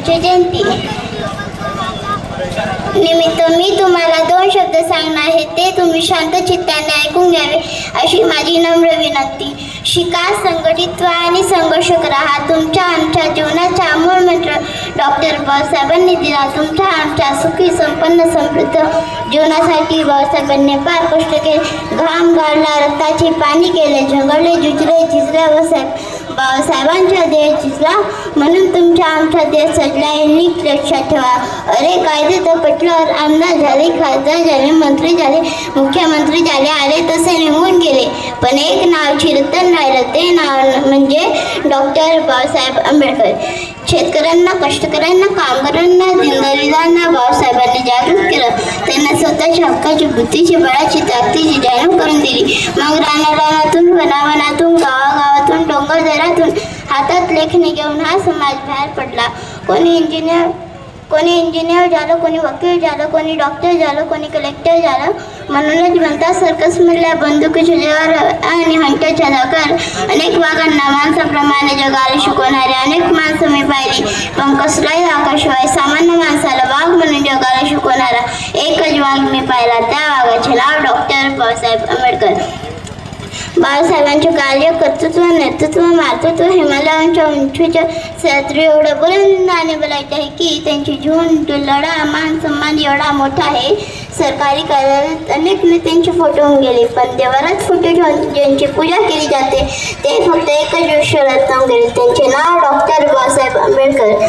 बाबासाहेबांची जयंती निमित्त मी तुम्हाला 2 शब्द सांगणार आहे, ते तुम्ही शांत चित्ताने ऐकून घ्यावे अशी माझी नम्र विनंती. शिका, संघटित व्हा आणि संघर्ष करा हा तुमच्या आमच्या जीवनाचा अमोल मंत्र डॉक्टर बाबासाहेबांनी दिला. तुमच्या आमच्या सुखी संपन्न समृद्ध जीवनासाठी बाबासाहेबांनी फार कष्ट केले, घाम गाळला, रक्ताचे पाणी केले, झगडले, झुंजले, झिजले. बाबासाहेबांचा देह झिजला म्हणून तुमच्या आमचा देह सजला हे नीट लक्षात ठेवा. अरे कायदे तर पटल्यावर आमदार झाले, खासदार झाले, मंत्री झाले, मुख्यमंत्री झाले, आले तसे निघून गेले, पण एक नाव चिरंतन राहिलं, ते नाव म्हणजे डॉक्टर बाबासाहेब आंबेडकर. शेतकऱ्यांना, कष्टकऱ्यांना, कामगारांना, दिनदलितांना बाबासाहेबांनी जागृत केलं. त्यांना स्वतःच्या हक्काची, बुद्धीची, बळाची, ताकदीची जाणीव करून दिली. मग रानातून, वनावनातून, गावागावातून, डोंगरदऱ्यातून हातात लेखणी घेऊन हा समाज बाहेर पडला. कोणी इंजिनियर झालं, कोणी वकील झालं, कोणी डॉक्टर झालं, कोणी कलेक्टर झालं. म्हणूनच म्हणतात सर्कस मधल्या बंदुकीच्या जगावर आणि हंट्याच्या धाकार अनेक वाघांना माणसाप्रमाणे जगाला शिकवणारे अनेक माणसं मी पाहिली, पण कसलाही वाघाशिवाय सामान्य माणसाला वाघ म्हणून जगाला शिकवणारा एकच वाघ मी पाहिला. त्या वाघाचे नाव डॉक्टर बाबासाहेब आंबेडकर. बाबासाहेबांचे कार्य, कर्तृत्व, नेतृत्व, मातृत्व हिमालयाच्या उंचीच्या सह्याद्री एवढं बुलंद आणि बलाढ्य आहे की त्यांची झुंड, लढा, मान सन्मान एवढा मोठा आहे. सरकारी कार्यालयात अनेक नेत्यांचे फोटो होऊन गेले, पण देवारात फोटो ठेवून ज्यांची पूजा केली जाते ते फक्त एकच विश्वरत्न होऊन गेले, त्यांचे नाव डॉक्टर बाबासाहेब आंबेडकर.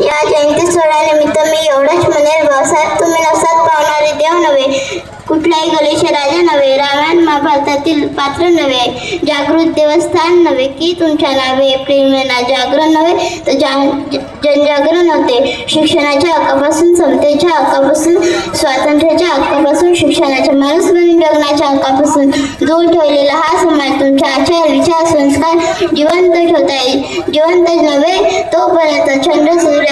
या जयंती सोहळ्यानिमित्त मी एवढंच म्हणेल, बाबासाहेब तुम्ही नवसात पावणारे देव नव्हे, कुठल्याही गलीचे राजा नव्हे, रामायण महाभारतातील पात्र नव्हे, जागृत देवस्थान नव्हे की तुमच्या नावे प्रेरणा जागरण नव्हे तर जनजागरण होते. शिक्षणाच्या हक्कापासून, समतेच्या हक्कापासून, स्वातंत्र्याच्या हक्कापासून, शिक्षणाच्या माणूस बनून जगण्याच्या हक्कापासून दूर ठेवलेला हा समाज तुमच्या आचार, विचार, संस्कार जिवंत ठेवता येईल. जिवंत नव्हे तोपर्यंत चंद्र, सूर्य,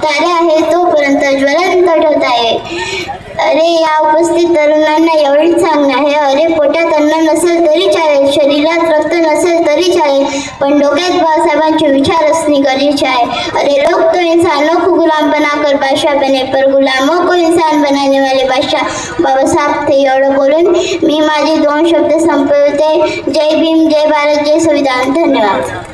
तारे आहे तोपर्यंत ज्वलंत ठेवता येईल. अरे या उपस्थित तरुणांना एवढीच सांगणं आहे, अरे पोटात अन्न नसेल तरी चालेल, शरीरात रक्त नसेल तरी चालेल, पण डोक्यात बाबासाहेबांचे विचार असणे गरजेचे आहे. अरे लोग तो इंसानों को गुलाम बनाकर बादशाह बने, पर गुलामों को इंसान बनाने वाले बादशाह बाबासाहेब थे. एवढं बोलून मी माझे 2 शब्द संपवते. जय भीम, जय भारत, जय संविधान. धन्यवाद.